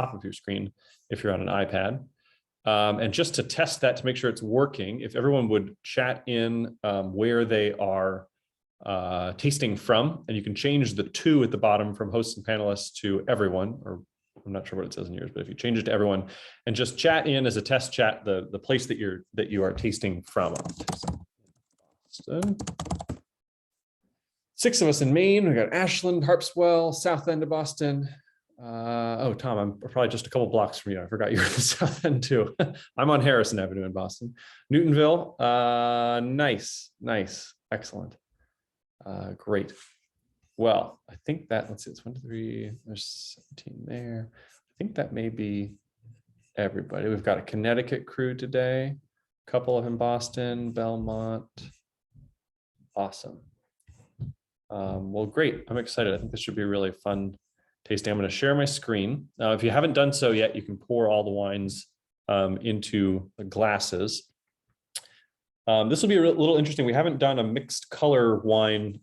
top of your screen if you're on an iPad. And just to test that, to make sure it's working, if everyone would chat in where they are tasting from, and you can change the to at the bottom from hosts and panelists to everyone, or I'm not sure what it says in yours, but if you change it to everyone and just chat in as a test chat the place that you are tasting from. Boston. 6 of us in Maine. We got Ashland, Harpswell, South End of Boston. Oh, Tom, I'm probably just a couple blocks from you. I forgot you were in the South End too. I'm on Harrison Avenue in Boston. Newtonville, nice, excellent. Great. Well, I think that, let's see, it's 1, 2, 3, there's 17 there. I think that may be everybody. We've got a Connecticut crew today, a couple of in Boston, Belmont. Awesome. Well, great. I'm excited. I think this should be a really fun tasting. I'm going to share my screen. Now, if you haven't done so yet, you can pour all the wines into the glasses. This will be a little interesting. We haven't done a mixed color wine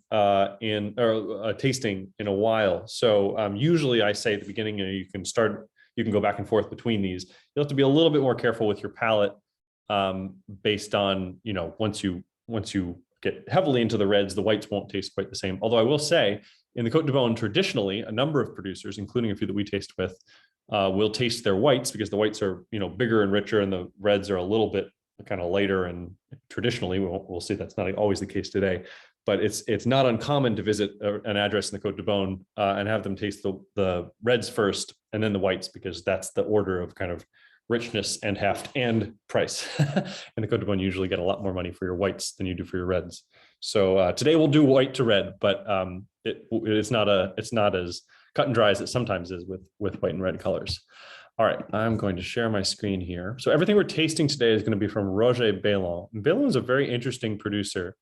tasting in a while. So usually I say at the beginning, you can go back and forth between these. You'll have to be a little bit more careful with your palate based on, once you get heavily into the reds, the whites won't taste quite the same. Although I will say, in the Côte de Beaune, traditionally, a number of producers, including a few that we taste with, will taste their whites because the whites are, bigger and richer, and the reds are a little bit kind of lighter. And traditionally, we'll see that's not always the case today. But it's not uncommon to visit an address in the Côte de Beaune and have them taste the reds first and then the whites, because that's the order of kind of richness and heft and price. And the Côte de Beaune, usually get a lot more money for your whites than you do for your reds. So today we'll do white to red, but it's not as cut and dry as it sometimes is with white and red colors. All right, I'm going to share my screen here. So everything we're tasting today is going to be from Roger Belland. Belland is a very interesting producer.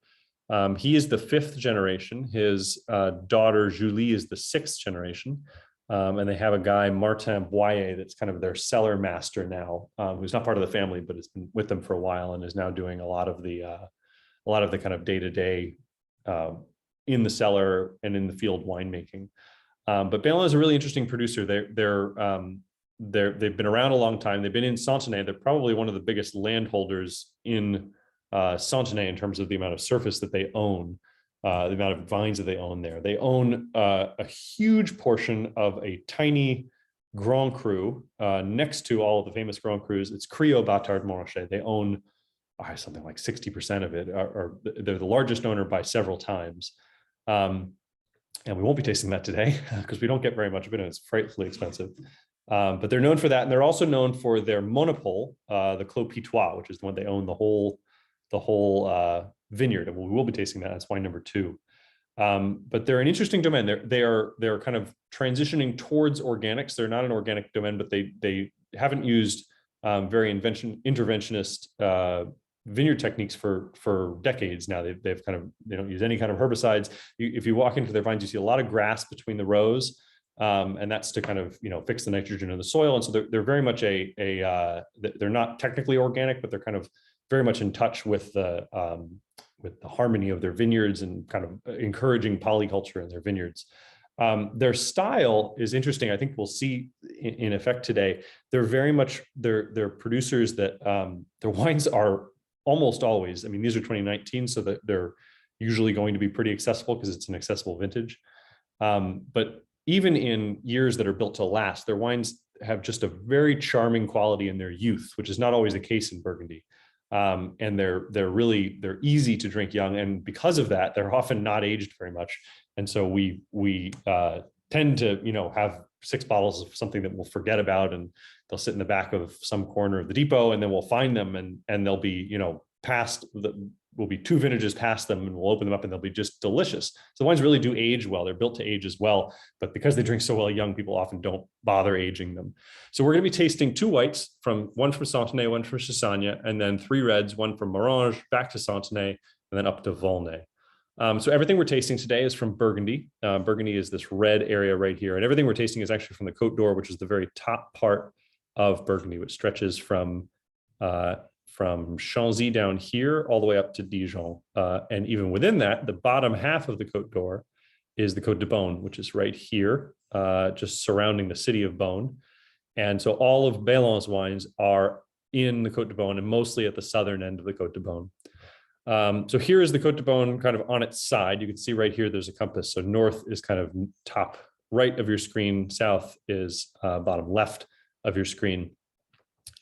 He is the 5th generation. His daughter Julie is the 6th generation. And they have a guy, Martin Boyer, that's kind of their cellar master now, who's not part of the family, but has been with them for a while and is now doing a lot of the kind of day-to-day in the cellar and in the field winemaking. But Belland is a really interesting producer. They've been around a long time. They've been in Santenay. They're probably one of the biggest landholders in Santenay in terms of the amount of surface that they own. The amount of vines that they own there. They own a huge portion of a tiny Grand Cru next to all of the famous Grand Crus. It's Crillot Batard Montrachet. They own something like 60% of it, or they're the largest owner by several times. And we won't be tasting that today because we don't get very much of it, and it's frightfully expensive. But they're known for that. And they're also known for their monopole, the Clos Pitois, which is the one they own the whole vineyard, and we will be tasting that. That's wine number 2. But they're an interesting domain. They're kind of transitioning towards organics. They're not an organic domain, but they haven't used very interventionist vineyard techniques for decades now. They don't use any kind of herbicides. If you walk into their vines, you see a lot of grass between the rows, and that's to kind of fix the nitrogen in the soil. And so they're very much they're not technically organic, but they're kind of very much in touch with the harmony of their vineyards and kind of encouraging polyculture in their vineyards. Their style is interesting. I think we'll see in effect today. They're very much they're producers that their wines are almost always. I mean, these are 2019, so that they're usually going to be pretty accessible because it's an accessible vintage. But even in years that are built to last, their wines have just a very charming quality in their youth, which is not always the case in Burgundy. And they're easy to drink young, and because of that, they're often not aged very much. And so we tend to have 6 bottles of something that we'll forget about, and they'll sit in the back of some corner of the depot, and then we'll find them, and they'll be we'll be 2 vintages past them, and we'll open them up and they'll be just delicious. So the wines really do age well. They're built to age as well, but because they drink so well young, people often don't bother aging them. So we're going to be tasting 2 whites, one from Santenay, one from Chassagne, and then 3 reds, one from Morange, back to Santenay, and then up to Volnay. So everything we're tasting today is from Burgundy. Burgundy is this red area right here, and everything we're tasting is actually from the Côte d'Or, which is the very top part of Burgundy, which stretches from Chanzy down here all the way up to Dijon. And even within that, the bottom half of the Côte d'Or is the Côte de Beaune, which is right here, just surrounding the city of Beaune. And so all of Belland's wines are in the Côte de Beaune and mostly at the southern end of the Côte de Beaune. So here is the Côte de Beaune kind of on its side. You can see right here, there's a compass. So north is kind of top right of your screen. South is bottom left of your screen.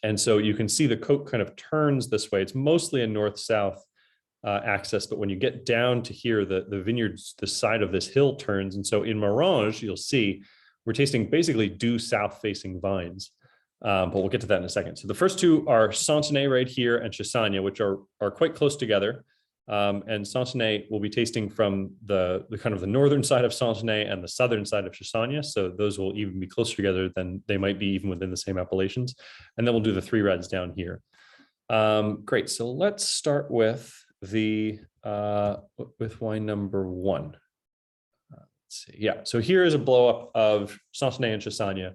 And so you can see the Côte kind of turns this way. It's mostly a north-south axis, but when you get down to here, the vineyards, the side of this hill turns. And so in Marange, you'll see we're tasting basically due south-facing vines. But we'll get to that in a second. So the first two are Santenay right here and Chassagne, which are quite close together. And Santenay will be tasting from the kind of the northern side of Santenay and the southern side of Chassagne. So those will even be closer together than they might be even within the same appellations. And then we'll do the three reds down here. Great. So let's start with with wine number one. Let's see. Yeah. So here is a blow up of Santenay and Chassagne.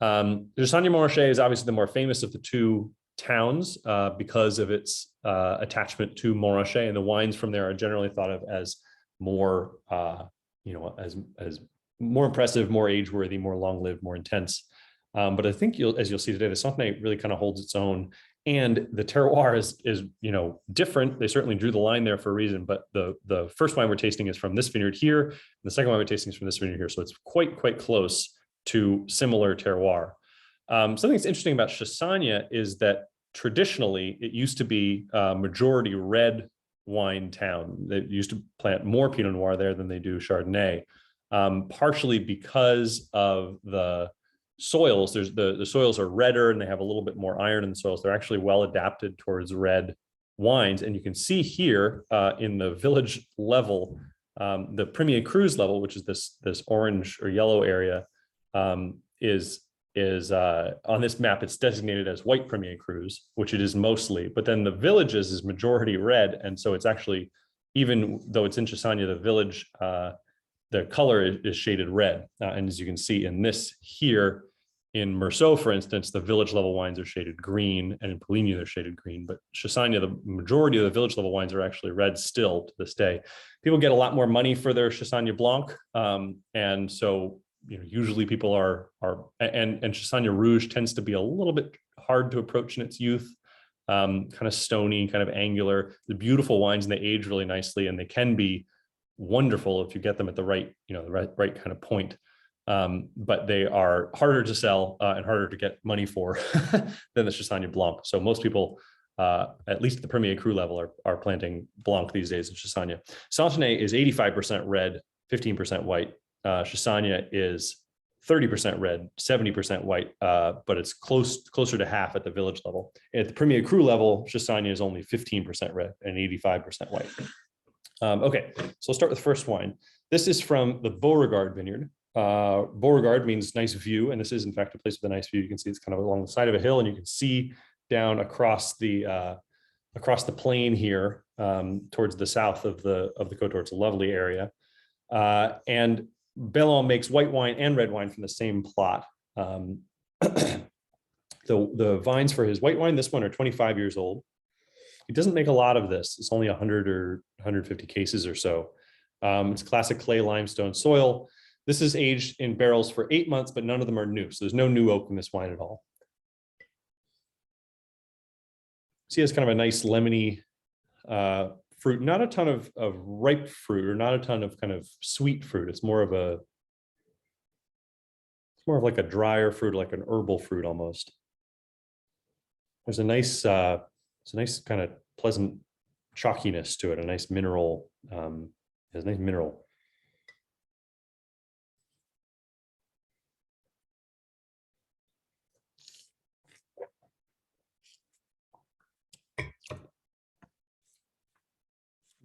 Chassagne-Montrachet is obviously the more famous of the two towns because of its attachment to Montrachet, and the wines from there are generally thought of as more, as more impressive, more age-worthy, more long-lived, more intense. But I think as you'll see today, the Santenay really kind of holds its own, and the terroir is different. They certainly drew the line there for a reason. But the first wine we're tasting is from this vineyard here, and the second wine we're tasting is from this vineyard here. So it's quite close to similar terroir. Something that's interesting about Chassagne is that traditionally it used to be a majority red wine town. They used to plant more Pinot Noir there than they do Chardonnay, partially because of the soils. The soils are redder and they have a little bit more iron in the soils. They're actually well adapted towards red wines. And you can see here in the village level, the Premier Cruz level, which is this orange or yellow area, is on this map, it's designated as white Premier Cruz, which it is mostly, but then the villages is majority red. And so it's actually, even though it's in Chassagne, the village, the color is shaded red. And as you can see in this here, in Meursault, for instance, the village level wines are shaded green, and in Pouligny, they're shaded green. But Chassagne, the majority of the village level wines are actually red still to this day. People get a lot more money for their Chassagne Blanc. And so usually people and Chassagne Rouge tends to be a little bit hard to approach in its youth, kind of stony, kind of angular. The beautiful wines, and they age really nicely, and they can be wonderful if you get them at the right, the right kind of point. But they are harder to sell and harder to get money for than the Chassagne Blanc. So most people, at least at the Premier Cru level, are planting Blanc these days in Chassagne. Santenay is 85% red, 15% white. Chassagne is 30% red, 70% white, but it's closer to half at the village level. At the Premier Cru level, Chassagne is only 15% red and 85% white. Okay, so I'll start with the first wine. This is from the Beauregard vineyard. Beauregard means nice view, and this is in fact a place with a nice view. You can see it's kind of along the side of a hill, and you can see down across the plain here towards the south of the Côte d'Or. It's a lovely area, and Belland makes white wine and red wine from the same plot. The vines for his white wine, this one, are 25 years old. He doesn't make a lot of this. It's only 100 or 150 cases or so. It's classic clay limestone soil. This is aged in barrels for 8 months, but none of them are new. So there's no new oak in this wine at all. See, it's kind of a nice lemony fruit, not a ton of ripe fruit, or not a ton of kind of sweet fruit. It's more of like a drier fruit, like an herbal fruit almost. There's a nice, it's a nice kind of pleasant chalkiness to it, a nice mineral, it's a nice mineral.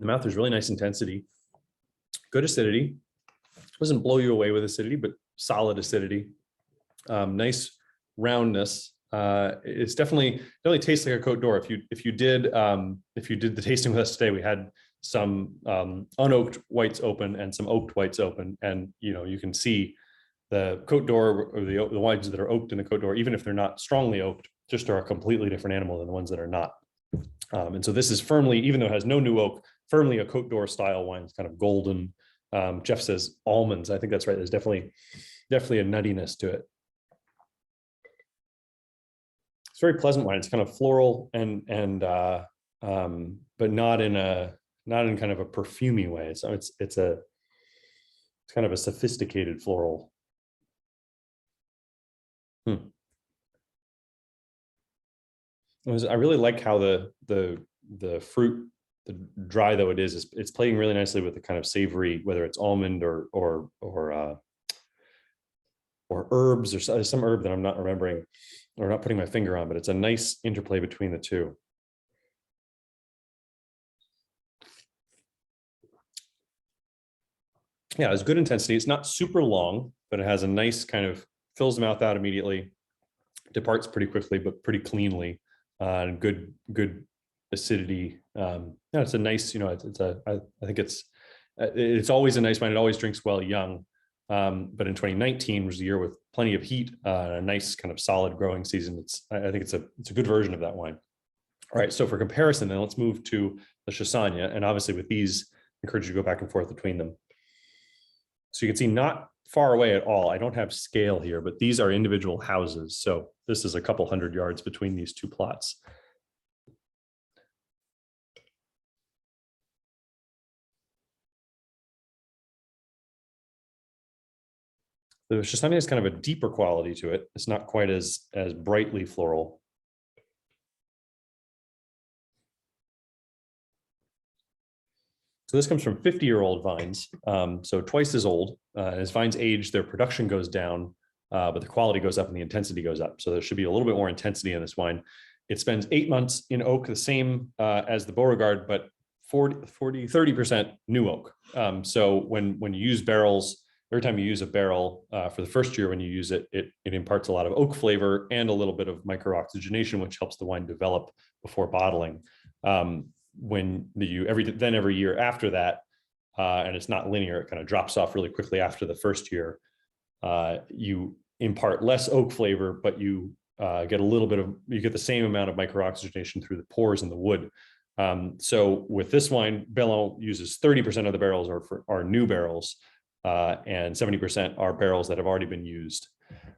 The mouth is really nice intensity, good acidity. Doesn't blow you away with acidity, but solid acidity. Nice roundness. It's definitely tastes like a Côte d'Or. If you did the tasting with us today, we had some unoaked whites open and some oaked whites open, and you can see the Côte d'Or, or the wines that are oaked in the Côte d'Or, even if they're not strongly oaked, just are a completely different animal than the ones that are not. And so this is firmly, even though it has no new oak, firmly a Côte d'Or style wine. It's kind of golden. Jeff says almonds. I think that's right. There's definitely a nuttiness to it. It's a very pleasant wine. It's kind of floral but not in kind of a perfumey way. So it's kind of a sophisticated floral. I really like how the fruit, the dry though it is it's playing really nicely with the kind of savory, whether it's almond or herbs or some herb that I'm not remembering or not putting my finger on, but it's a nice interplay between the two. Yeah, it's good intensity. It's not super long, but it has a nice kind of fills the mouth out immediately, departs pretty quickly, but pretty cleanly, and good acidity. Yeah, it's a nice, I think it's always a nice wine. It always drinks well young. But in 2019 was the year with plenty of heat, a nice kind of solid growing season. I think it's a good version of that wine. All right, so for comparison, then let's move to the Chassagne, and obviously with these, I encourage you to go back and forth between them. So you can see not far away at all. I don't have scale here, but these are individual houses. So this is a couple hundred yards between these two plots. The Chassagne has kind of a deeper quality to it. It's not quite as brightly floral. So this comes from 50-year-old vines, so twice as old. As vines age, their production goes down, but the quality goes up and the intensity goes up. So there should be a little bit more intensity in this wine. It spends 8 months in oak, the same as the Beauregard, but 30% new oak. So when you use barrels, every time you use a barrel for the first year when you use it, it imparts a lot of oak flavor and a little bit of micro-oxygenation, which helps the wine develop before bottling. Every year after that, and it's not linear, it kind of drops off really quickly after the first year, you impart less oak flavor, but you get the same amount of micro-oxygenation through the pores in the wood. So with this wine, Belland uses 30% of the barrels are new barrels, and 70% are barrels that have already been used.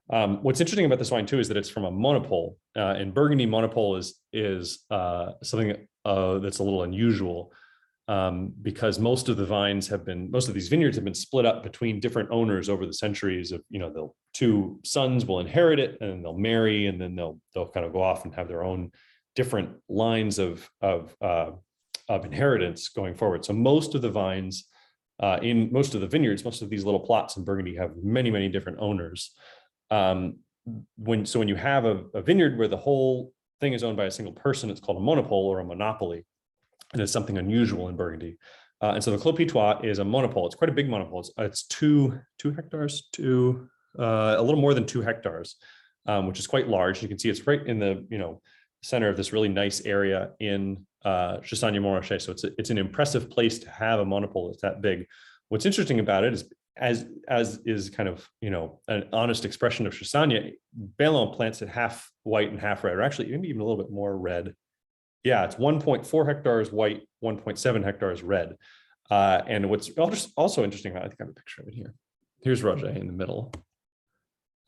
What's interesting about this wine too is that it's from a monopole. In Burgundy, monopole is something that's a little unusual, because most of these vineyards have been split up between different owners over the centuries. The two sons will inherit it, and they'll marry, and then they'll kind of go off and have their own different lines of inheritance going forward. So most of the vines in most of the vineyards, most of these little plots in Burgundy have many, many different owners. When you have a vineyard where the whole thing is owned by a single person, it's called a monopole or a monopoly, and it's something unusual in Burgundy. And so the Clos Pitois is a monopole. It's quite a big monopole. It's two hectares to a little more than 2 hectares, which is quite large. You can see it's right in the center of this really nice area in Chassagne-Montrachet. So it's an impressive place to have a monopole that's that big. What's interesting about it is, as is kind of an honest expression of Chassagne, Belland plants it half white and half red, or actually maybe even a little bit more red. Yeah, it's 1.4 hectares white, 1.7 hectares red. And what's also interesting, I think I have a picture of it here. Here's Roger in the middle.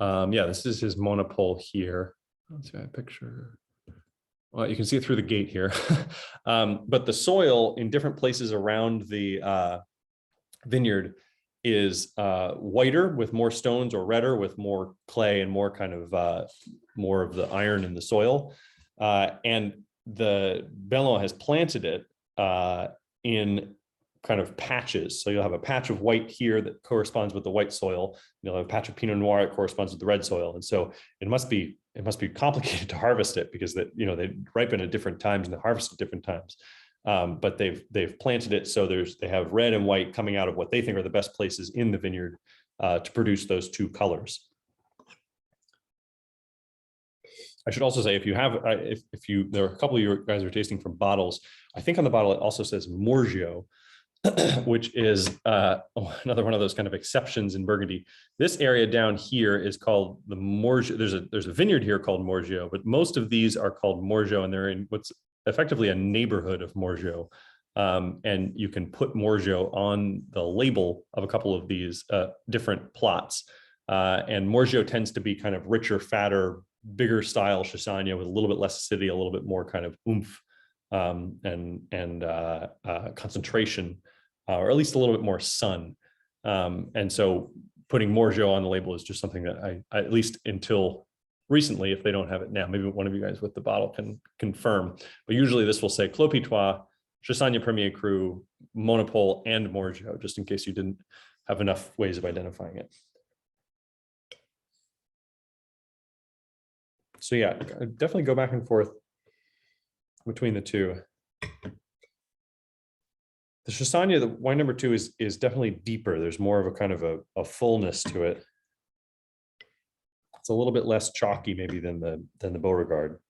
Yeah, this is his monopole here. Let's see, I have a picture. Well, you can see it through the gate here. But the soil in different places around the vineyard is whiter with more stones, or redder with more clay and more kind of more of the iron in the soil. And the Belland has planted it in kind of patches. So you'll have a patch of white here that corresponds with the white soil. You'll have a patch of Pinot Noir that corresponds with the red soil. And so it must be complicated to harvest it, because they ripen at different times and they harvest at different times. But they've planted it so they have red and white coming out of what they think are the best places in the vineyard to produce those two colors. I should also say, there are a couple of you guys who are tasting from bottles. I think on the bottle it also says Morgio, which is another one of those kind of exceptions in Burgundy. This area down here is called the Morgio. There's a vineyard here called Morgio, but most of these are called Morgio, and they're in what's effectively a neighborhood of Morgio. And you can put Morgio on the label of a couple of these different plots. And Morgio tends to be kind of richer, fatter, bigger style Chassagne with a little bit less acidity, a little bit more kind of oomph and concentration, or at least a little bit more sun. And so putting Morgeau on the label is just something that I at least until recently, if they don't have it now, maybe one of you guys with the bottle can confirm, but usually this will say Clos Pitois, Chassagne Premier Cru, Monopole, and Morgeau, just in case you didn't have enough ways of identifying it. So yeah, definitely go back and forth between the two. The Chassagne, the wine number 2, is definitely deeper. There's more of a kind of a fullness to it. It's a little bit less chalky maybe than the Beauregard.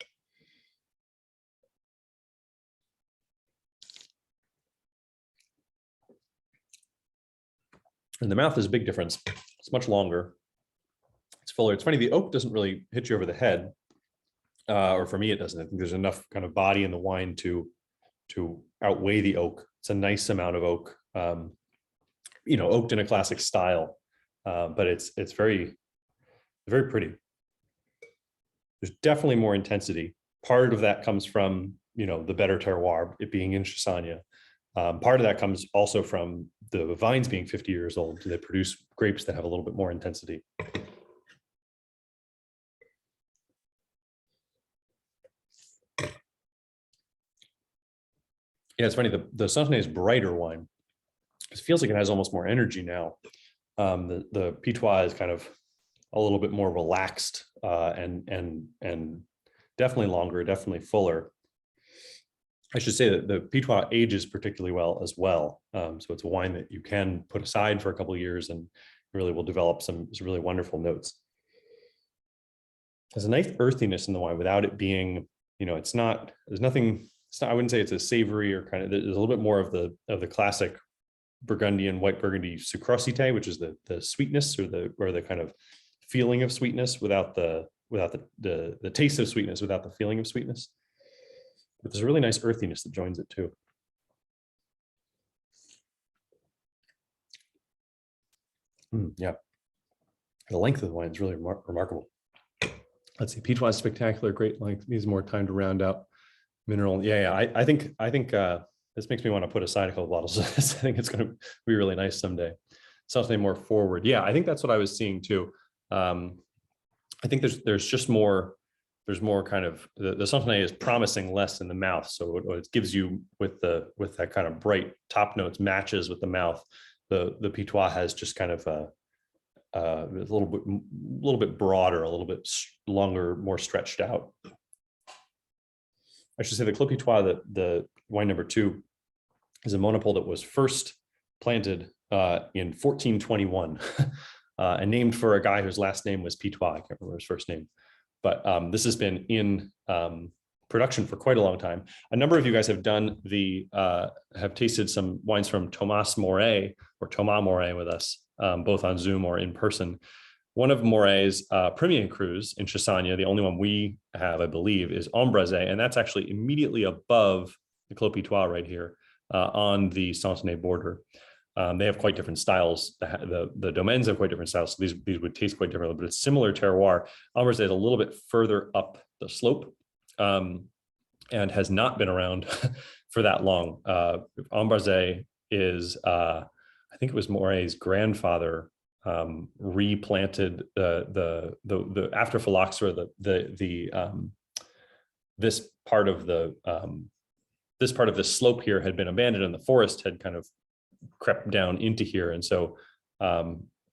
And the mouth is a big difference. It's much longer. It's fuller. It's funny, the oak doesn't really hit you over the head. Or for me, it doesn't. I think there's enough kind of body in the wine to outweigh the oak. It's a nice amount of oak, oaked in a classic style, but it's very, very pretty. There's definitely more intensity. Part of that comes from, the better terroir, it being in Chassagne. Part of that comes also from the vines being 50 years old. They produce grapes that have a little bit more intensity. Yeah, it's funny, the Santenay is brighter wine. It feels like it has almost more energy now. The Pitois is kind of a little bit more relaxed and definitely longer, definitely fuller. I should say that the Pitois ages particularly well as well. So it's a wine that you can put aside for a couple of years and really will develop some really wonderful notes. There's a nice earthiness in the wine without it being, it's not, I wouldn't say it's a savory or kind of, there's a little bit more of the classic Burgundian, white Burgundy sucrosité, which is the sweetness or the kind of feeling of sweetness without the taste of sweetness, without the feeling of sweetness. But there's a really nice earthiness that joins it too. Yeah, the length of the wine is really remarkable. Let's see, Pitois is spectacular, great length. Needs more time to round out. Mineral, yeah. I think this makes me want to put aside a couple of bottles of this. I think it's going to be really nice someday. Something more forward. Yeah, I think that's what I was seeing too. I think there's just more. There's more kind of the Santenay is promising less in the mouth, so what it gives you with that kind of bright top notes matches with the mouth. The Pitois has just kind of a little bit broader, a little bit longer, more stretched out. I should say the Clos Pitois, the wine number 2, is a monopole that was first planted in 1421 and named for a guy whose last name was Pitois. I can't remember his first name, but this has been in production for quite a long time. A number of you guys have have tasted some wines from Thomas Moret with us, both on Zoom or in person. One of Moret's Premier Crus in Chassagne, the only one we have, I believe, is Embrasé, and that's actually immediately above the Clos Pitois right here on the Santenay border. They have quite different styles. The domains have quite different styles, so these would taste quite differently, but it's similar terroir. Embrasé is a little bit further up the slope and has not been around for that long. Embrasé is, I think it was Moret's grandfather replanted the after phylloxera, this part of the slope here had been abandoned and the forest had kind of crept down into here. And so I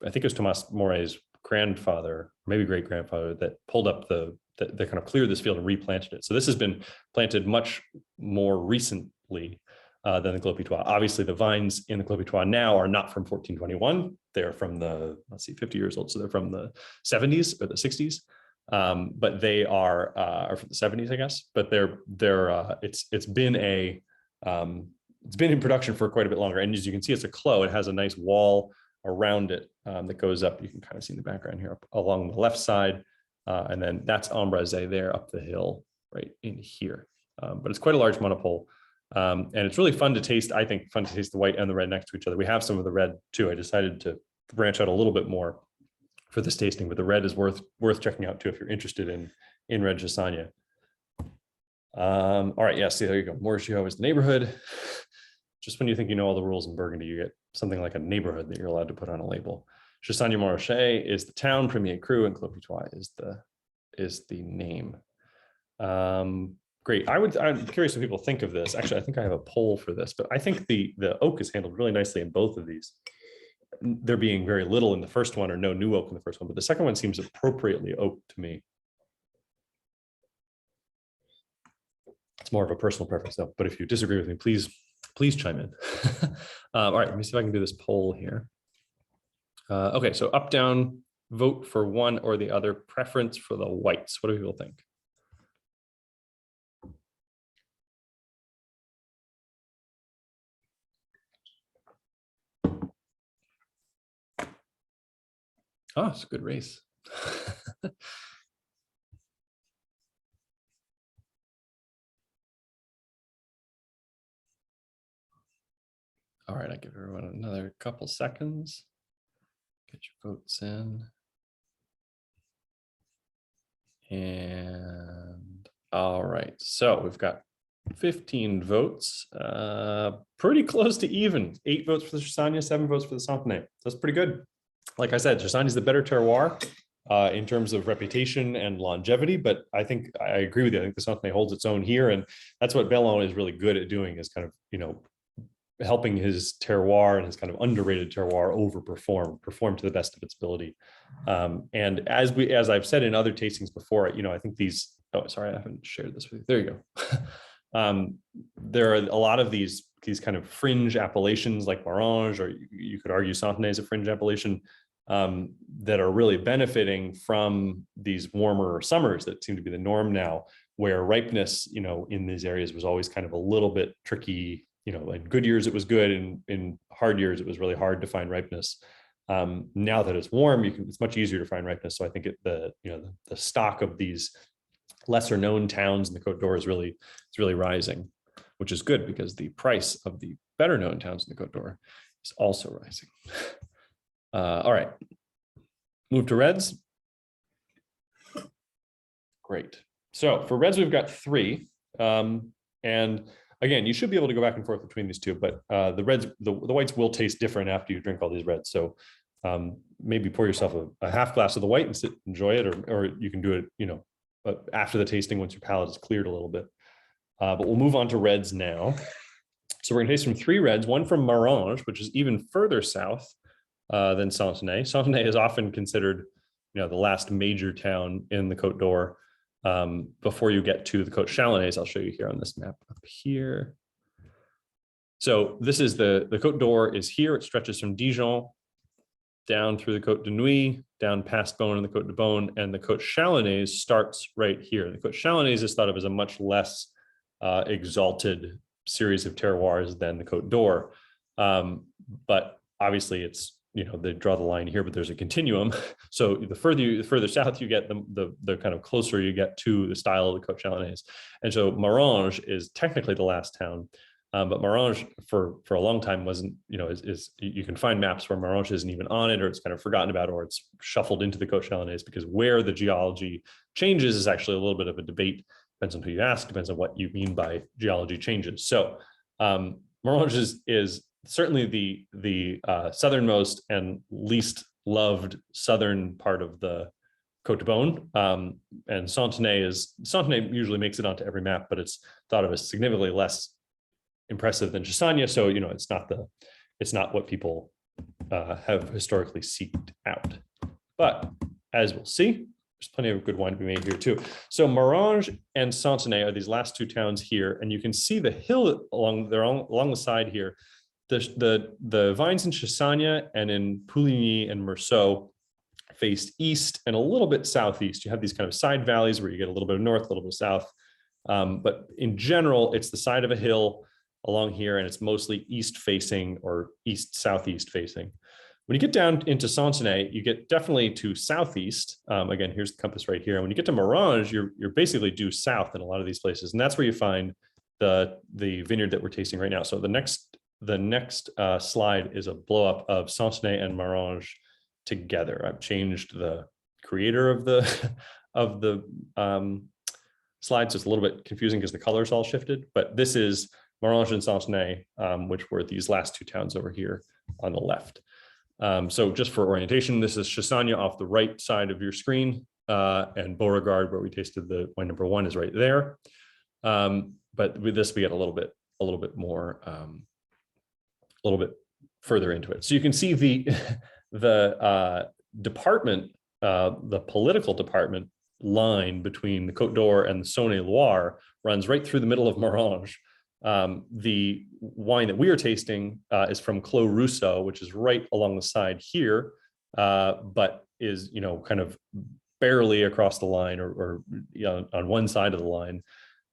think it was Thomas Moret's grandfather, maybe great grandfather, that pulled up that kind of cleared this field and replanted it. So this has been planted much more recently than the Clos Pitois. Obviously, the vines in the Clos Pitois now are not from 1421. They're from 50 years old. So they're from the 70s or the 60s. But they are from the 70s, I guess. But it's been in production for quite a bit longer. And as you can see, it's a clos. It has a nice wall around it that goes up. You can kind of see in the background here along the left side. And then that's Embrasé there up the hill right in here. But it's quite a large monopole. And it's really fun to taste. I think fun to taste the white and the red next to each other. We have some of the red too. I decided to branch out a little bit more for this tasting, but the red is worth checking out too if you're interested in Red Chassagne. All right, yeah, see, there you go. Morgio is the neighborhood. Just when you think you know all the rules in Burgundy, you get something like a neighborhood that you're allowed to put on a label. Chassagne-Montrachet is the town, Premier Cru, and Clos-Pitois is the name. Great. I'm curious what people think of this. Actually, I think I have a poll for this, but I think the oak is handled really nicely in both of these. There being very little in the first one or no new oak in the first one, but the second one seems appropriately oak to me. It's more of a personal preference though, but if you disagree with me, please chime in. All right, let me see if I can do this poll here. Okay, so up, down, vote for one or the other, preference for the whites. What do people think? Oh, it's a good race. All right, I'll give everyone another couple seconds. Get your votes in. And all right, so we've got 15 votes, pretty close to even. 8 votes for the Chassagne, 7 votes for the Santenay. That's pretty good. Like I said, Chassagne is the better terroir in terms of reputation and longevity, but I think I agree with you. I think the Santenay holds its own here, and that's what Belland is really good at doing, is kind of, you know, helping his terroir and his kind of underrated terroir perform to the best of its ability. And as I've said in other tastings before, you know, I think these, oh, sorry, I haven't shared this with you. There you go. There are a lot of these kind of fringe appellations like Marange, or you could argue Santenay is a fringe appellation, that are really benefiting from these warmer summers that seem to be the norm now, where ripeness, you know, in these areas was always kind of a little bit tricky. You know, in good years it was good, and in hard years it was really hard to find ripeness. Now that it's warm, it's much easier to find ripeness. So I think the stock of these lesser known towns in the Côte d'Or is really rising, which is good because the price of the better known towns in the Côte d'Or is also rising. All right, move to reds. Great. So for reds, we've got 3. And again, you should be able to go back and forth between these two, but the reds, the whites will taste different after you drink all these reds. So maybe pour yourself a half glass of the white and enjoy it, or you can do it, you know, after the tasting once your palate is cleared a little bit. But we'll move on to reds now. So we're gonna taste from 3 reds, one from Marange, which is even further south than Santenay. Santenay is often considered, you know, the last major town in the Côte d'Or. Before you get to the Côte Chalonnaise, I'll show you here on this map up here. So this is the Côte d'Or is here. It stretches from Dijon down through the Côte de Nuit, down past Beaune and the Côte de Beaune, and the Côte Chalonnaise starts right here. The Côte Chalonnaise is thought of as a much less exalted series of terroirs than the Côte d'Or, but obviously it's, you know, they draw the line here, but there's a continuum. So the further south you get, the kind of closer you get to the style of the Côte Chalonnaise. And so Marange is technically the last town, but Marange for a long time wasn't, you know, you can find maps where Marange isn't even on it, or it's kind of forgotten about, or it's shuffled into the Côte Chalonnaise, because where the geology changes is actually a little bit of a debate. Depends on who you ask, depends on what you mean by geology changes. So Marange is certainly the southernmost and least loved southern part of the Côte de Beaune, and Santenay usually makes it onto every map, but it's thought of as significantly less impressive than Chassagne. So, you know, it's not what people have historically seeked out. But as we'll see, there's plenty of good wine to be made here too. So Marange and Santenay are these last 2 towns here, and you can see the hill along the side here. The vines in Chassagne and in Pouligny and Meursault faced east and a little bit southeast. You have these kind of side valleys where you get a little bit of north, a little bit of south. But in general, it's the side of a hill along here, and it's mostly east facing or east-southeast facing. When you get down into Santenay, you get definitely to southeast. Again, here's the compass right here. And when you get to Marange, you're basically due south in a lot of these places. And that's where you find the vineyard that we're tasting right now. So the next slide is a blow up of Santenay and Marange together. I've changed the creator of of the slide, so it's a little bit confusing because the colors all shifted, but this is Morange and Santenay, which were these last two towns over here on the left. So just for orientation, this is Chassagne off the right side of your screen, and Beauregard, where we tasted the wine number 1, is right there. But with this, we get a little bit more, a little bit further into it. So you can see the department, the political department line between the Côte d'Or and the Saône-et-Loire runs right through the middle of Morange. The wine that we are tasting is from Clos Rousseau, which is right along the side here, but is, kind of barely across the line, or on one side of the line.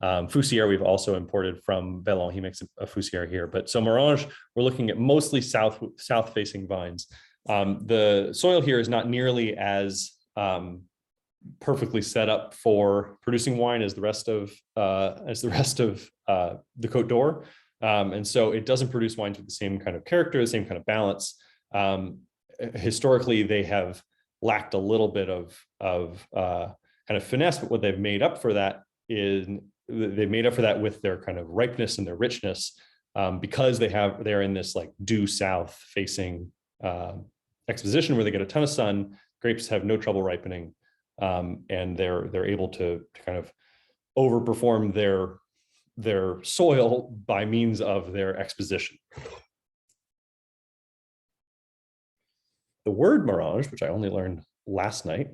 Foussière we've also imported from Belland. He makes a Foussière here, but so Morange, we're looking at mostly south-facing vines. The soil here is not nearly as perfectly set up for producing wine as the rest of the Côte d'Or, and so it doesn't produce wines with the same kind of character, the same kind of balance. Historically, they have lacked a little bit of kind of finesse, but what they've made up for that is they've made up for that with their kind of ripeness and their richness, because they're in this like due south facing exposition where they get a ton of sun. Grapes have no trouble ripening, and they're able to kind of overperform their soil by means of their exposition. The word Morange, which I only learned last night,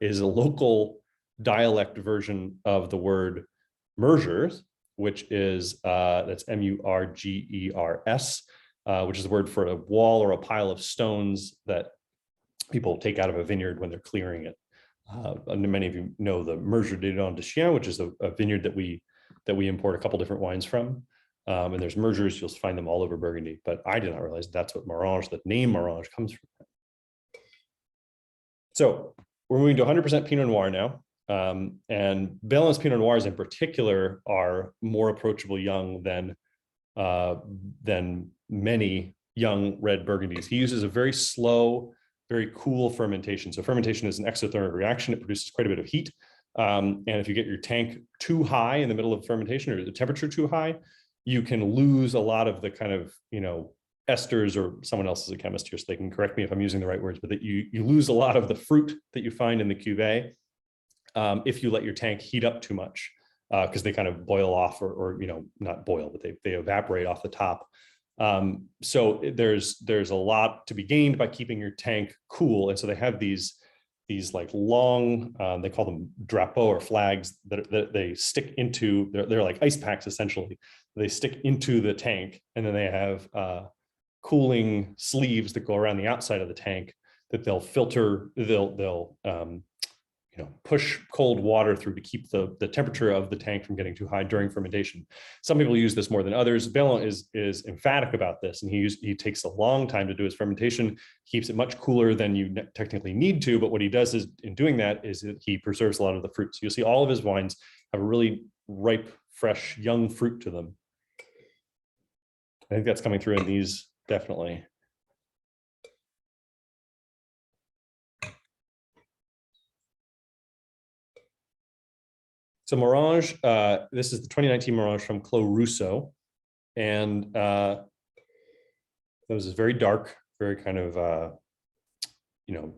is a local dialect version of the word mergers, which is that's M-U-R-G-E-R-S, which is the word for a wall or a pile of stones that people take out of a vineyard when they're clearing it. Many of you know the Merger de Don de Chien, which is a vineyard that we import a couple different wines from. And there's mergers, you'll find them all over Burgundy, but I did not realize that's what Morange, the name Morange, comes from. So we're moving to 100% Pinot Noir now. And Belland's Pinot Noirs in particular are more approachable young than many young red Burgundies. He uses a very slow, very cool fermentation. So fermentation is an exothermic reaction. It produces quite a bit of heat. And if you get your tank too high in the middle of fermentation, or the temperature too high, you can lose a lot of the kind of, esters, or someone else is a chemist here, so they can correct me if I'm using the right words, but that you lose a lot of the fruit that you find in the cuvee if you let your tank heat up too much, because they kind of boil off, or not boil, but they evaporate off the top. So there's a lot to be gained by keeping your tank cool, and so they have these like long, they call them drapeaux or flags that they stick into. They're like ice packs essentially. They stick into the tank, and then they have cooling sleeves that go around the outside of the tank that they'll filter. They'll push cold water through to keep the temperature of the tank from getting too high during fermentation. Some people use this more than others. Belland is emphatic about this, and he takes a long time to do his fermentation, keeps it much cooler than you technically need to, but what he does is, in doing that, is that he preserves a lot of the fruit. So you'll see all of his wines have a really ripe, fresh, young fruit to them. I think that's coming through in these, definitely. So Morange, this is the 2019 Morange from Clos Rousseau. And it was very dark, very kind of,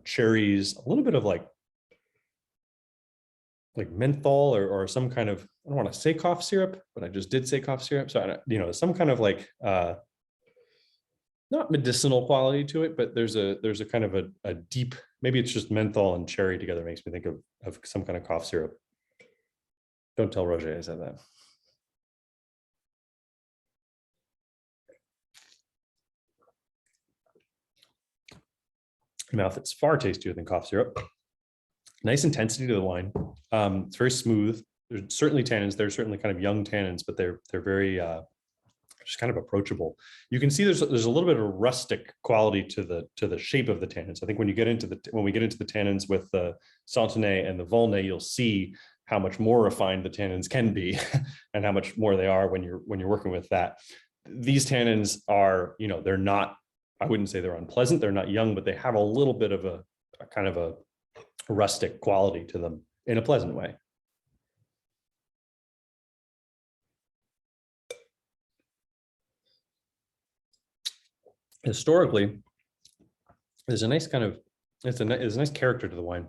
cherries, a little bit of like menthol or some kind of, I don't want to say cough syrup, but I just did say cough syrup. So, some kind of like, not medicinal quality to it, but there's a kind of a deep, maybe it's just menthol and cherry together makes me think of some kind of cough syrup. Don't tell Roger I said that. Mouth, it's far tastier than cough syrup. Nice intensity to the wine. It's very smooth. There's certainly tannins. There's certainly kind of young tannins, but they're very just kind of approachable. You can see there's a little bit of a rustic quality to the shape of the tannins. I think when we get into the tannins with the Santenay and the Volnay, you'll see how much more refined the tannins can be and how much more they are when you're working with that. These tannins are, they're not, I wouldn't say they're unpleasant. They're not young, but they have a little bit of a kind of a rustic quality to them in a pleasant way. Historically, there's a nice kind of, there's a nice character to the wine.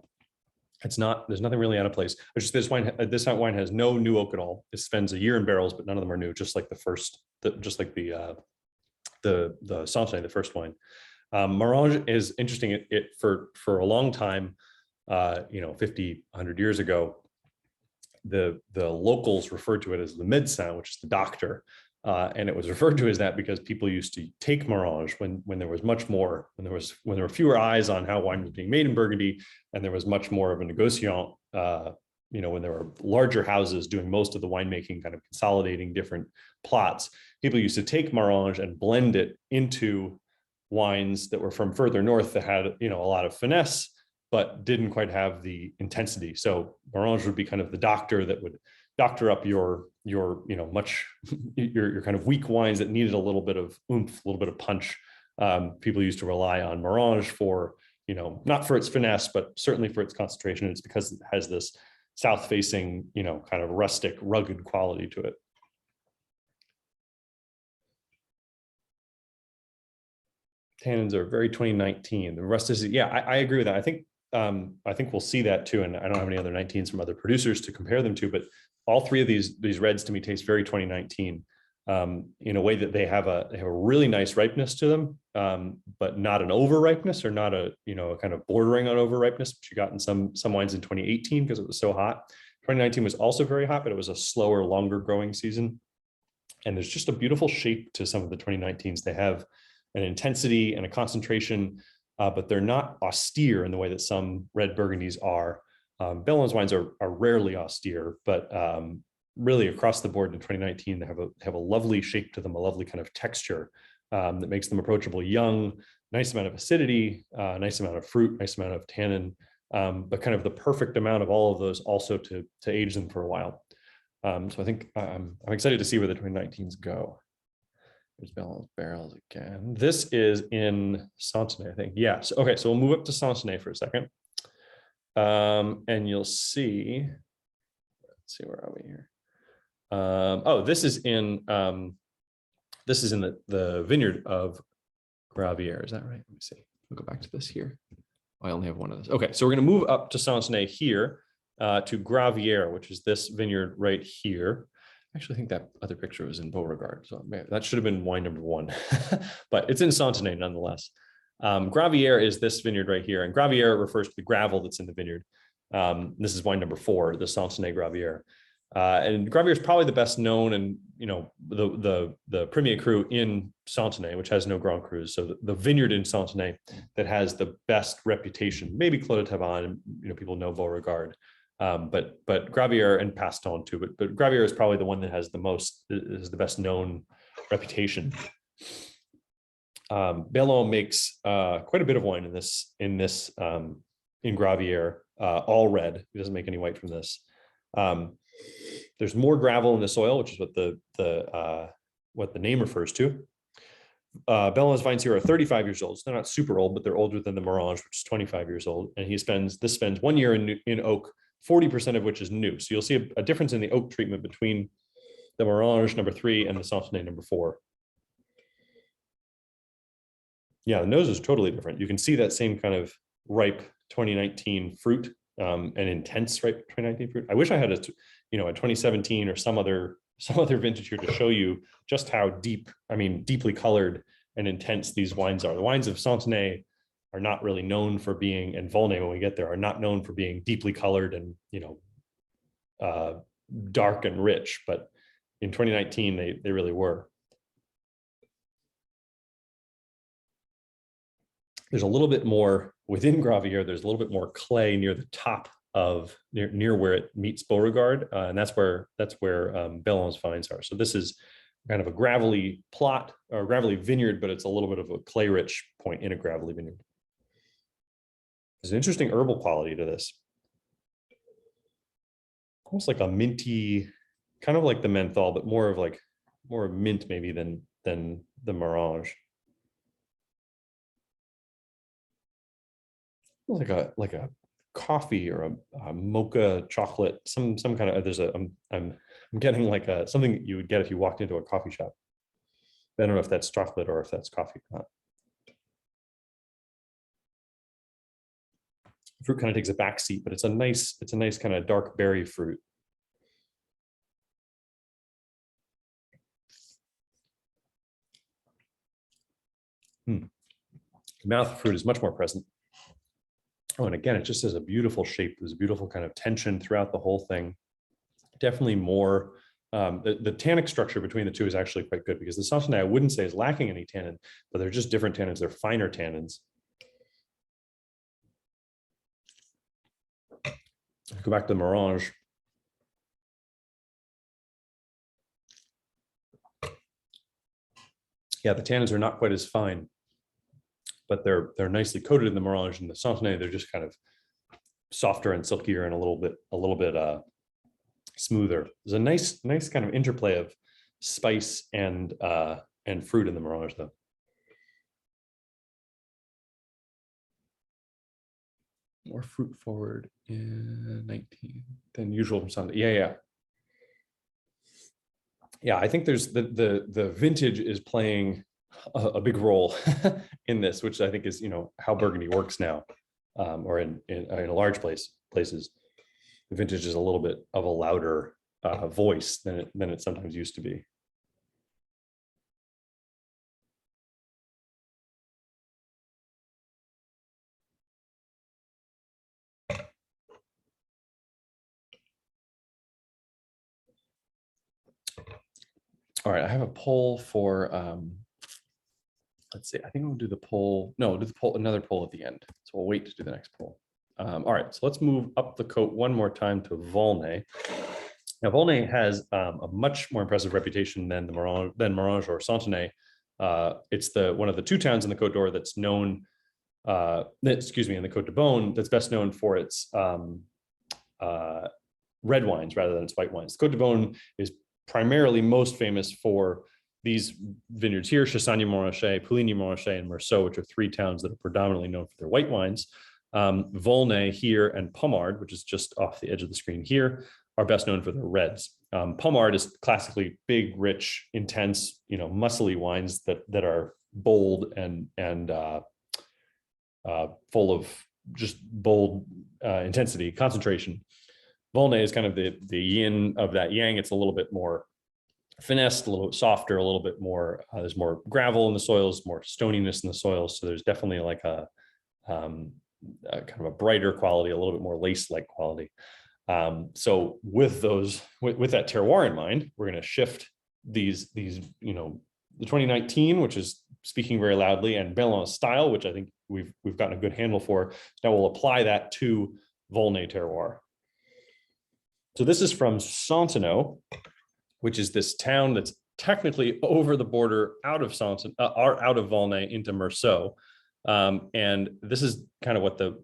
It's not, there's nothing really out of place. It's just this wine has no new oak at all. It spends a year in barrels, but none of them are new, just like the Santenay, the first wine. Marange is interesting. It for a long time, 50, 100 years ago, the locals referred to it as the médecin, which is the doctor. And it was referred to as that because people used to take Marange when there was much more, when there were fewer eyes on how wine was being made in Burgundy, and there was much more of a négociant, when there were larger houses doing most of the winemaking, kind of consolidating different plots. People used to take Marange and blend it into wines that were from further north that had, a lot of finesse, but didn't quite have the intensity. So Marange would be kind of the doctor that would doctor up your kind of weak wines that needed a little bit of oomph, a little bit of punch. People used to rely on Marange for, not for its finesse, but certainly for its concentration. It's because it has this south-facing, kind of rustic, rugged quality to it. Tannins are very 2019. The rest is, yeah, I agree with that. I think we'll see that too. And I don't have any other 19s from other producers to compare them to, but all three of these reds to me taste very 2019 in a way that they have a really nice ripeness to them, but not an over ripeness or not a kind of bordering on over ripeness, which you got in some wines in 2018 because it was so hot. 2019 was also very hot, but it was a slower, longer growing season. And there's just a beautiful shape to some of the 2019s. They have an intensity and a concentration, but they're not austere in the way that some red Burgundies are. Belland's wines are rarely austere, but really across the board in 2019, they have a lovely shape to them, a lovely kind of texture that makes them approachable, young, nice amount of acidity, nice amount of fruit, nice amount of tannin, but kind of the perfect amount of all of those also to age them for a while. So I think I'm excited to see where the 2019s go. There's Belland's barrels again. This is in Santenay, I think. Yes. Okay, so we'll move up to Santenay for a second. And you'll see, let's see, where are we here? This is in the vineyard of Gravière. Is that right? Let me see. We'll go back to this here. I only have one of those. Okay, so we're going to move up to Santenay here to Gravière, which is this vineyard right here. I actually think that other picture was in Beauregard, so that should have been wine number 1, but it's in Santenay nonetheless. Gravière is this vineyard right here, and Gravière refers to the gravel that's in the vineyard. This is wine number 4, the Santenay Gravière. And Gravière is probably the best known, and the Premier Cru in Santenay, which has no Grand Crus. So the vineyard in Santenay that has the best reputation, maybe Clos de Tavannes, people know Beauregard, but Gravière and Paston too. But Gravière is probably the one that has the best known reputation. Belland makes quite a bit of wine in Gravière, all red. He doesn't make any white from this. There's more gravel in the soil, which is what the name refers to. Belland's vines here are 35 years old. So they're not super old, but they're older than the Marange, which is 25 years old. And this spends 1 year in oak, 40% of which is new. So you'll see a difference in the oak treatment between the Marange number 3 and the Santenay number 4. Yeah, the nose is totally different. You can see that same kind of ripe 2019 fruit, and intense ripe 2019 fruit. I wish I had a 2017 or some other vintage here to show you just how deeply colored and intense these wines are. The wines of Santenay are not really known for being, and Volnay when we get there, are not known for being deeply colored and dark and rich, but in 2019 they really were. There's a little bit more within Gravière. There's a little bit more clay near the top of near where it meets Beauregard, and that's where Belland's vines are. So this is kind of a gravelly plot or gravelly vineyard, but it's a little bit of a clay-rich point in a gravelly vineyard. There's an interesting herbal quality to this, almost like a minty, kind of like the menthol, but more of mint maybe than the Marange. Like a coffee or a mocha chocolate, some kind of, I'm getting like something that you would get if you walked into a coffee shop. I don't know if that's chocolate or if that's coffee or not. Fruit kind of takes a back seat, but it's a nice kind of dark berry fruit. The mouth fruit is much more present. Oh, and again, it just has a beautiful shape. There's a beautiful kind of tension throughout the whole thing. Definitely more, the tannic structure between the two is actually quite good, because the Santenay I wouldn't say is lacking any tannin, but they're just different tannins. They're finer tannins. Go back to the Merange. Yeah, the tannins are not quite as fine, but they're nicely coated in the Merange, and the Santenay, they're just kind of softer and silkier and a little bit smoother. There's a nice kind of interplay of spice and fruit in the Merange, though. More fruit forward in 19 than usual from Santenay. Yeah, I think there's the vintage is playing a big role in this, which I think is, how Burgundy works now, or in a large places. The vintage is a little bit of a louder voice than it sometimes used to be. All right, I have a poll for, let's see, I think we'll do the poll. No, do the poll, another poll at the end. So we'll wait to do the next poll. All right, so let's move up the coat one more time to Volnay. Now, Volnay has a much more impressive reputation than Merange or Santenay. It's one of the two towns in the Côte d'Or that's known, in the Côte de Beaune, that's best known for its red wines rather than its white wines. Côte de Beaune is primarily most famous for these vineyards here: Chassagne-Montrachet, Pouligny-Montrachet, and Meursault, which are three towns that are predominantly known for their white wines. Volnay here and Pommard, which is just off the edge of the screen here, are best known for their reds. Pommard is classically big, rich, intense, muscly wines that are bold and full of just bold intensity, concentration. Volnay is kind of the yin of that yang. It's a little bit more finessed, a little bit softer, a little bit more, there's more gravel in the soils, more stoniness in the soils. So there's definitely like a kind of a brighter quality, a little bit more lace-like quality. So with that terroir in mind, we're going to shift these, the 2019, which is speaking very loudly, and Belland style, which I think we've gotten a good handle for. So now we'll apply that to Volnay terroir. So this is from Santenay, which is this town that's technically over the border out of Volnay into Meursault. And this is kind of what the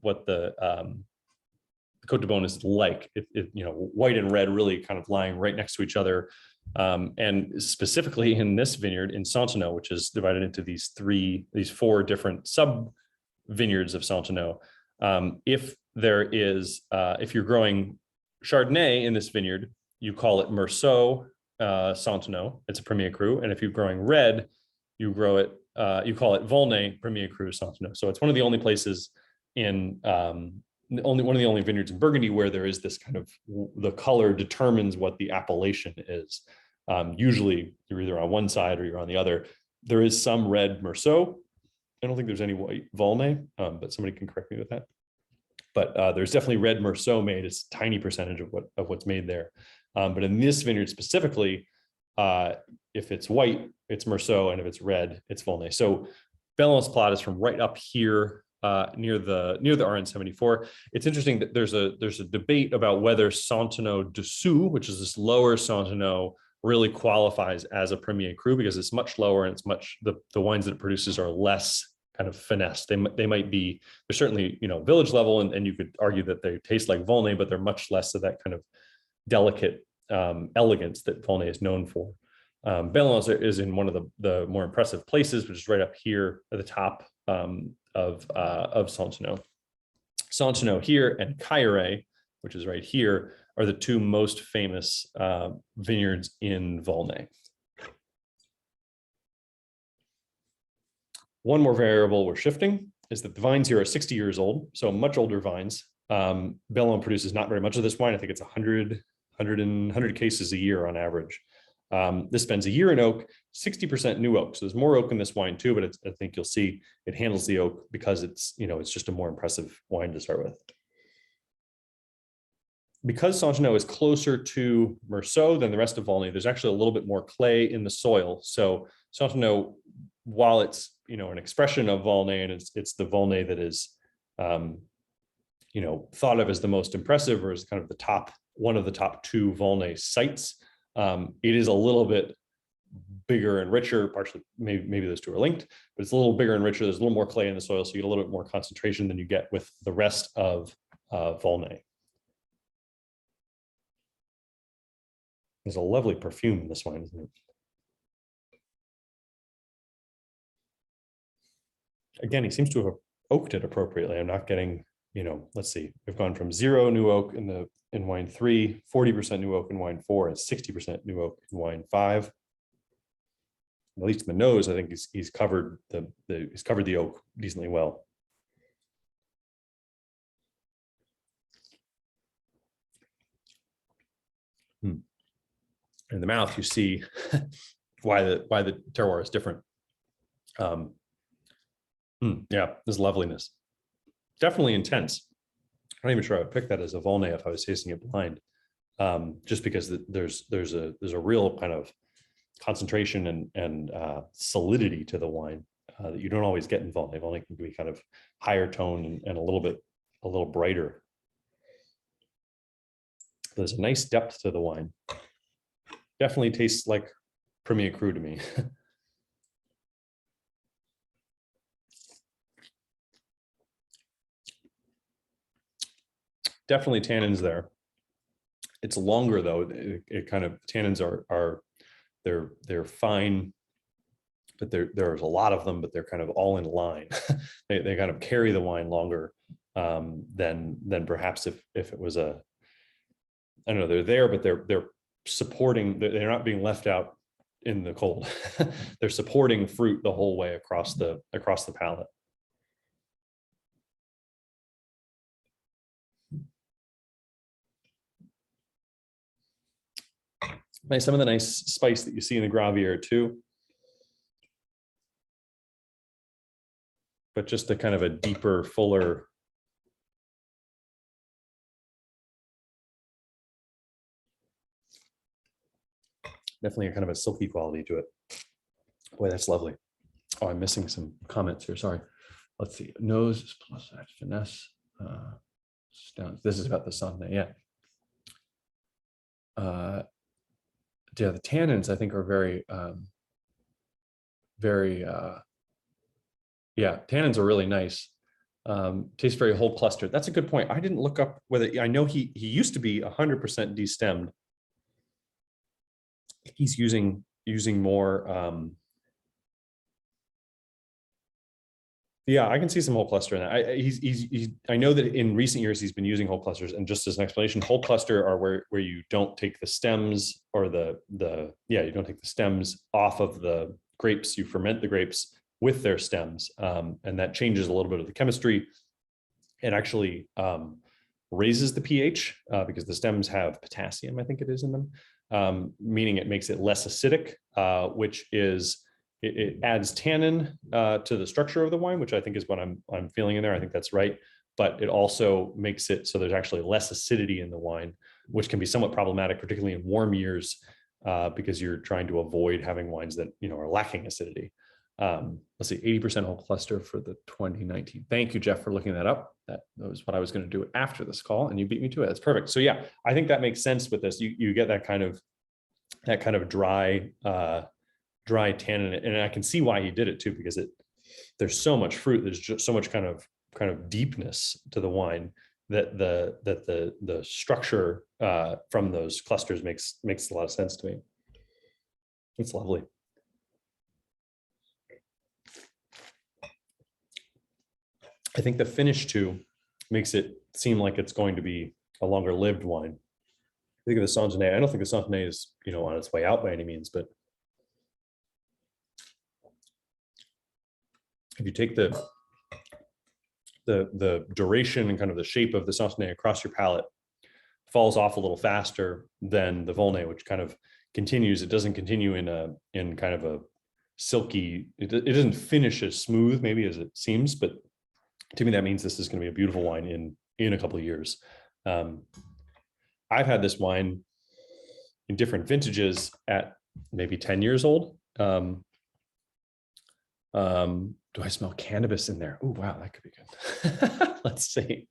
Côte de Beaune is like. White and red really kind of lying right next to each other. And specifically in this vineyard in Santenay, which is divided into these four different sub vineyards of Santenay. If you're growing Chardonnay in this vineyard, you call it Meursault Santenay. It's a Premier Cru. And if you're growing red, you call it Volnay Premier Cru Santenay. So it's one of the only places one of the only vineyards in Burgundy where there is this kind of, the color determines what the appellation is. Usually you're either on one side or you're on the other. There is some red Meursault. I don't think there's any white Volnay, but somebody can correct me with that. But there's definitely red Meursault made. It's a tiny percentage of what's made there. But in this vineyard specifically, if it's white, it's Meursault, and if it's red, it's Volnay. So Belland's plot is from right up here near the RN74. It's interesting that there's a debate about whether Santenay Dessous, which is this lower Santenay, really qualifies as a Premier Cru, because it's much lower and it's the wines that it produces are less kind of finesse. They might be, they're certainly, village level, and you could argue that they taste like Volnay, but they're much less of that kind of delicate elegance that Volnay is known for. Belland is in one of the more impressive places, which is right up here at the top of Santenay. Centeno here and Cailleret, which is right here, are the two most famous vineyards in Volnay. One more variable we're shifting is that the vines here are 60 years old, so much older vines. Belland produces not very much of this wine. I think it's 100 cases a year on average. This spends a year in oak, 60% new oak. So there's more oak in this wine too, but I think you'll see it handles the oak because it's just a more impressive wine to start with. Because Centeno is closer to Meursault than the rest of Volnay, there's actually a little bit more clay in the soil. So Centeno, while it's an expression of Volnay, and it's the Volnay that is thought of as the most impressive, or as kind of one of the top two Volnay sites, it is a little bit bigger and richer. Partially, maybe those two are linked, but it's a little bigger and richer. There's a little more clay in the soil, so you get a little bit more concentration than you get with the rest of Volnay. There's a lovely perfume in this wine, isn't it? Again, he seems to have oaked it appropriately. I'm not getting, let's see, we've gone from 0 new oak in wine 3, 40% new oak in wine 4, and 60% new oak in wine 5. At least in the nose, I think he's covered the oak decently well. In the mouth, you see why the terroir is different. Yeah, this loveliness, definitely intense. I'm not even sure I would pick that as a Volnay if I was tasting it blind, just because there's a real kind of concentration and solidity to the wine that you don't always get in Volnay. Volnay can be kind of higher tone and a little brighter. There's a nice depth to the wine. Definitely tastes like Premier Cru to me. Definitely tannins there. It's longer though. It kind of tannins are they're fine, but there's a lot of them, but they're kind of all in line. they kind of carry the wine longer than perhaps if it was I don't know, they're there, but they're supporting. They're not being left out in the cold. They're supporting fruit the whole way across the palate. Some of the nice spice that you see in the Gravier too, but just a kind of a deeper, fuller. Definitely a kind of a silky quality to it. Boy, that's lovely. Oh, I'm missing some comments here. Sorry. Let's see. Nose plus finesse. This is about the Centenay. Yeah. Yeah, the tannins I think are very, yeah, tannins are really nice. Tastes very whole clustered. That's a good point. I didn't look up whether, I know he used to be 100% destemmed. He's using more. Yeah, I can see some whole cluster in that. I know that in recent years he's been using whole clusters, and just as an explanation, whole cluster are where you don't take the stems or you don't take the stems off of the grapes. You ferment the grapes with their stems, and that changes a little bit of the chemistry. It actually raises the pH because the stems have potassium, I think it is in them, meaning it makes it less acidic, which is. It adds tannin to the structure of the wine, which I think is what I'm feeling in there. I think that's right. But it also makes it so there's actually less acidity in the wine, which can be somewhat problematic, particularly in warm years, because you're trying to avoid having wines that are lacking acidity. Let's see, 80% whole cluster for the 2019. Thank you, Jeff, for looking that up. That was what I was going to do after this call, and you beat me to it. That's perfect. So yeah, I think that makes sense with this. You get that kind of dry tannin, and I can see why he did it too, because there's so much fruit, there's just so much kind of deepness to the wine that the structure from those clusters makes a lot of sense to me. It's lovely. I think the finish too makes it seem like it's going to be a longer lived wine. I think of the Santenay. I don't think the Santenay is, on its way out by any means, but if you take the duration and kind of the shape of the Santenay across your palate, falls off a little faster than the Volnay, which kind of continues. It doesn't continue in kind of a silky, it doesn't finish as smooth maybe as it seems, but to me that means this is going to be a beautiful wine in a couple of years. I've had this wine in different vintages at maybe 10 years old. Do I smell cannabis in there? Oh, wow, that could be good. Let's see.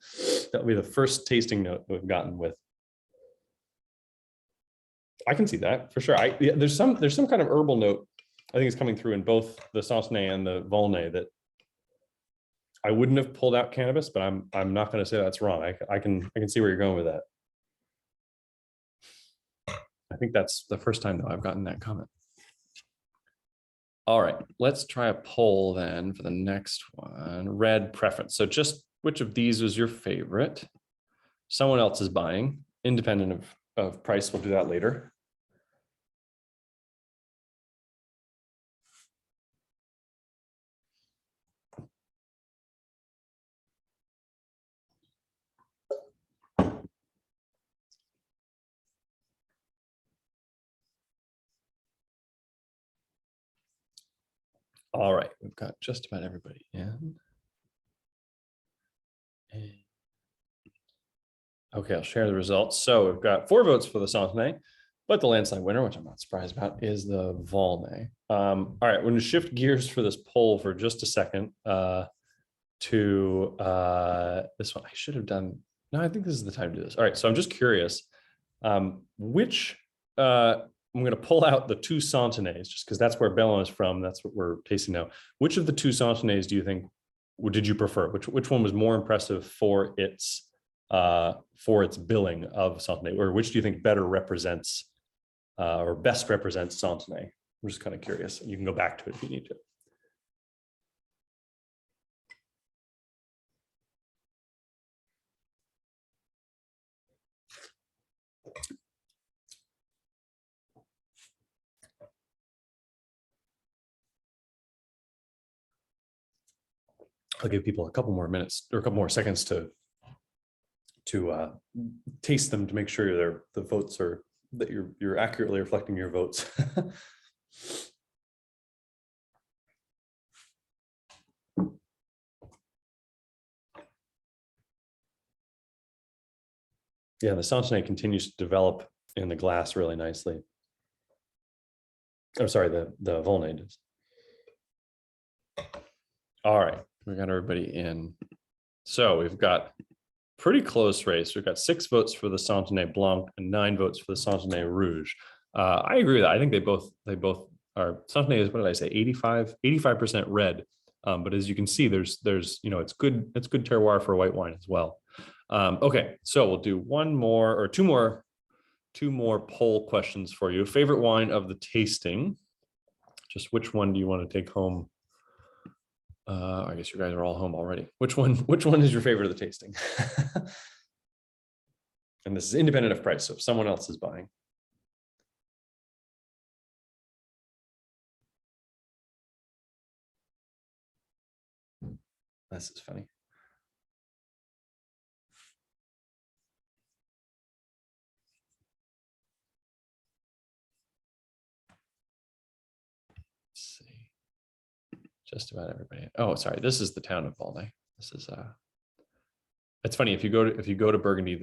That'll be the first tasting note we've gotten with. I can see that for sure. There's some kind of herbal note. I think it's coming through in both the Santenay and the Volnay that I wouldn't have pulled out cannabis, but I'm not going to say that's wrong. I can see where you're going with that. I think that's the first time though I've gotten that comment. All right, let's try a poll then for the next one. Red preference. So just which of these was your favorite? Someone else is buying, independent of price. We'll do that later. All right, we've got just about everybody in. Okay, I'll share the results. So we've got 4 votes for the Santenay, but the landslide winner, which I'm not surprised about, is the Volnay. All right, we're going to shift gears for this poll for just a second to this one. I should have done. No, I think this is the time to do this. All right, so I'm just curious, which I'm going to pull out the 2 Santenays just because that's where Belland is from. That's what we're tasting now. Which of the 2 Santenays do you think did you prefer? Which one was more impressive for its billing of Santenay, or which do you think better represents or best represents Santenay? I'm just kind of curious. You can go back to it if you need to. I'll give people a couple more minutes or a couple more seconds to taste them to make sure the votes are that you're accurately reflecting your votes. Yeah, the Santenay continues to develop in the glass really nicely. I'm sorry, the Volnay does. All right, we got everybody in. So we've got pretty close race. We've got 6 votes for the Santenay Blanc and 9 votes for the Santenay Rouge. I agree with that. I think they both are. Santenay is, what did I say, 85% red. But as you can see, there's it's good terroir for a white wine as well. Okay, so we'll do two more poll questions for you. Favorite wine of the tasting. Just which one do you want to take home? I guess you guys are all home already. Which one is your favorite of the tasting? And this is independent of price, so if someone else is buying. This is funny. Let's see. Just about everybody. Oh, sorry. This is the town of Volnay. This is it's funny if you go to Burgundy,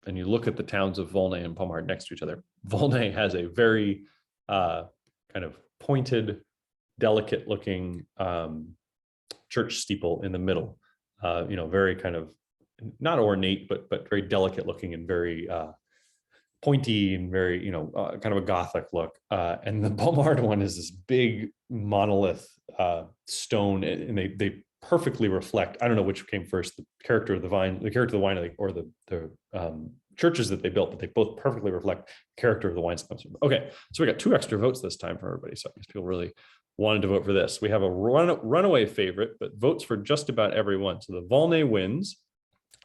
and you look at the towns of Volnay and Pommard next to each other. Volnay has a very kind of pointed, delicate looking church steeple in the middle. Very kind of not ornate, but very delicate looking and very pointy and very, kind of a Gothic look. And the Pommard one is this big monolith stone, and they perfectly reflect, I don't know which came first, the character of the wine, or the churches that they built, but they both perfectly reflect the character of the wines that comes from. Okay, so we got 2 extra votes this time for everybody. So I guess people really wanted to vote for this. We have a runaway favorite, but votes for just about everyone. So the Volnay wins.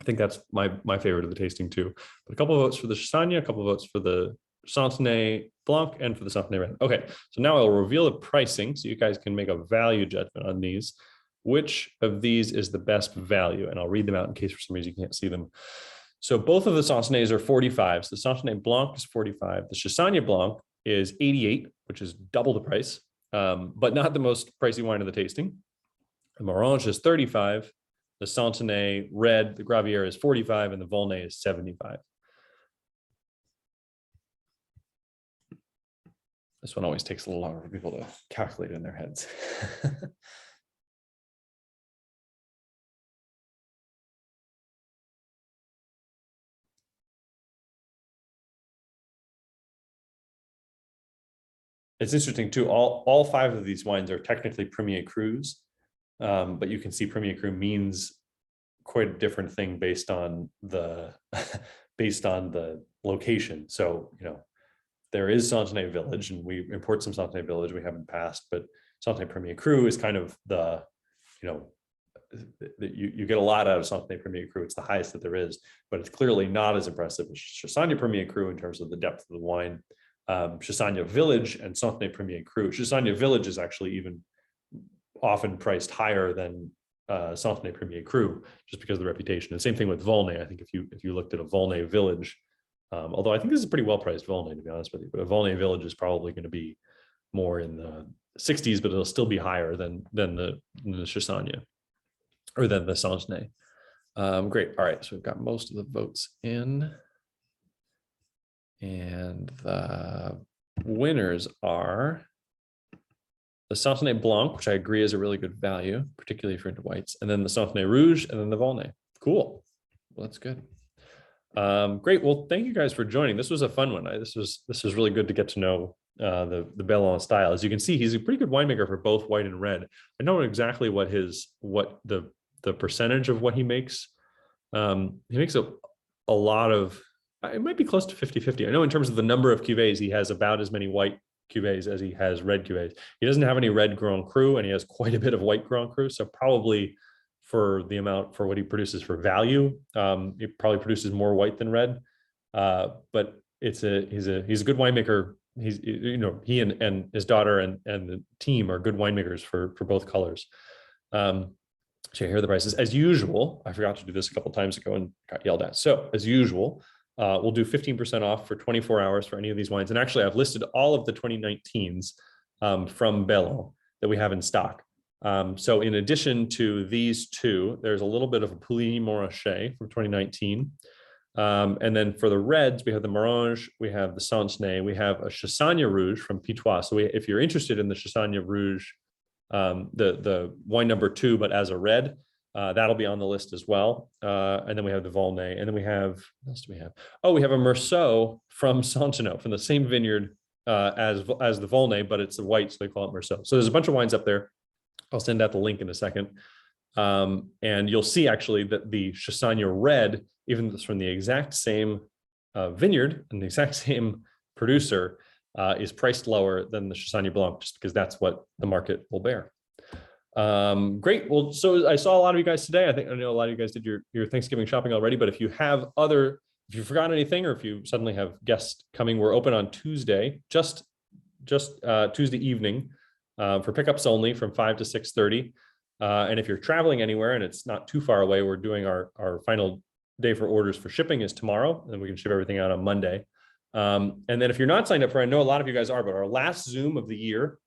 I think that's my favorite of the tasting too. But a couple of votes for the Chassagne, a couple of votes for the Santenay Blanc, and for the Santenay Red. Okay, so now I'll reveal the pricing so you guys can make a value judgment on these. Which of these is the best value? And I'll read them out in case for some reason you can't see them. So both of the Santenays are 45. So the Santenay Blanc is 45. The Chassagne Blanc is 88, which is double the price, but not the most pricey wine of the tasting. The Morange is 35. The Santenay Red, the Gravière is 45, and the Volnay is 75. This one always takes a little longer for people to calculate in their heads. It's interesting too. All five of these wines are technically Premier Crus, but you can see Premier Cru means quite a different thing based on the based on the location. So there is Santenay Village, and we import some Santenay Village. We haven't passed, but Santenay Premier Cru is kind of the you get a lot out of Santenay Premier Cru. It's the highest that there is, but it's clearly not as impressive as Chassagne Premier Cru in terms of the depth of the wine. Chassagne Village and Santenay Premier Cru. Chassagne Village is actually even often priced higher than Santenay Premier Cru, just because of the reputation. And same thing with Volnay. I think if you looked at a Volnay Village, although I think this is a pretty well priced Volnay, to be honest with you, but a Volnay Village is probably going to be more in the 60s, but it'll still be higher than the Chassagne or than the Santenay. Great. All right, so we've got most of the votes in. And the winners are the Santenay Blanc, which I agree is a really good value, particularly if you're into whites, and then the Santenay Rouge, and then the Volnay. Cool. Well, that's good. Great. Well, thank you guys for joining. This was a fun one. This was really good to get to know the Belland style. As you can see, he's a pretty good winemaker for both white and red. I know exactly what the percentage of what he makes. He makes a lot of. It might be close to 50-50. I know in terms of the number of cuvées, he has about as many white cuvées as he has red cuvées. He doesn't have any red Grand Cru, and he has quite a bit of white Grand Cru. So probably for what he produces for value, he probably produces more white than red. But he's a good winemaker. He and his daughter and the team are good winemakers for both colors. So here are the prices. As usual, I forgot to do this a couple times ago and got yelled at. So as usual, we'll do 15% off for 24 hours for any of these wines. And actually, I've listed all of the 2019s from Belland that we have in stock. So in addition to these two, there's a little bit of a Puligny Montrachet from 2019. And then for the reds, we have the Morange, we have the Santenay, we have a Chassagne Rouge from Pitois. So if you're interested in the Chassagne Rouge, the wine number 2, but as a red, that'll be on the list as well. And then we have the Volnay, and then we have, what else do we have? Oh, we have a Meursault from Santenay, from the same vineyard as the Volnay, but it's the white, so they call it Meursault. So there's a bunch of wines up there. I'll send out the link in a second. And you'll see actually that the Chassagne Red, even though it's from the exact same vineyard and the exact same producer, is priced lower than the Chassagne Blanc, just because that's what the market will bear. Great. Well, so I saw a lot of you guys today. I know a lot of you guys did your Thanksgiving shopping already, but if you forgot anything, or if you suddenly have guests coming, we're open on Tuesday, just Tuesday evening, for pickups only from 5 to 6:30. And if you're traveling anywhere and it's not too far away, we're doing our final day for orders for shipping is tomorrow, and then we can ship everything out on Monday. And then if you're not signed up for, I know a lot of you guys are, but our last Zoom of the year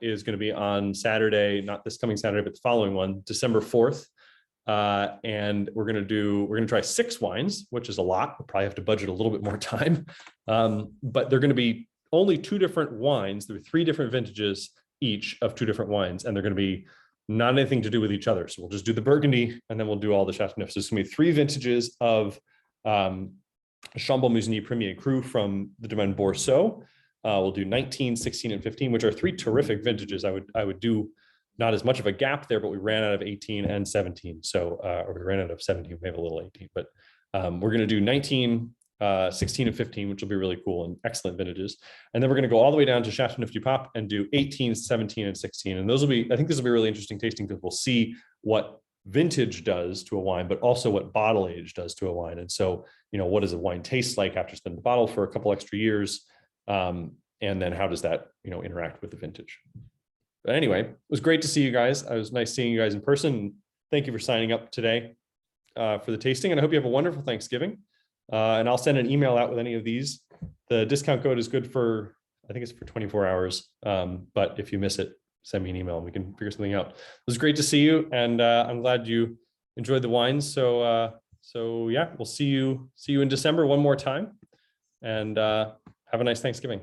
is going to be on Saturday, not this coming Saturday, but the following one, December 4th. And we're going to try 6 wines, which is a lot. We'll probably have to budget a little bit more time. But they're going to be only 2 different wines. There are 3 different vintages each of 2 different wines, and they're going to be not anything to do with each other. So we'll just do the Burgundy, and then we'll do all the Chateauneuf. So it's going to be 3 vintages of Chambon-Musigny Premier Cru from the Domaine Bourseau. We'll do 19, 16, and 15, which are 3 terrific vintages. I would do not as much of a gap there, but we ran out of 18 and 17. So, or we ran out of 17, we have a little 18, but we're going to do 19 16 and 15, which will be really cool and excellent vintages. And then we're going to go all the way down to Chateau Nifty Pop and do 18, 17, and 16. And those will be, I think this will be really interesting tasting because we'll see what vintage does to a wine, but also what bottle age does to a wine. And so, what does a wine taste like after it's been in the bottle for a couple extra years? And then how does that, interact with the vintage? But anyway, it was great to see you guys. It was nice seeing you guys in person. Thank you for signing up today for the tasting. And I hope you have a wonderful Thanksgiving. And I'll send an email out with any of these. The discount code is good for, I think it's for 24 hours. But if you miss it, send me an email and we can figure something out. It was great to see you. And I'm glad you enjoyed the wines. So yeah, we'll see you in December one more time. And have a nice Thanksgiving.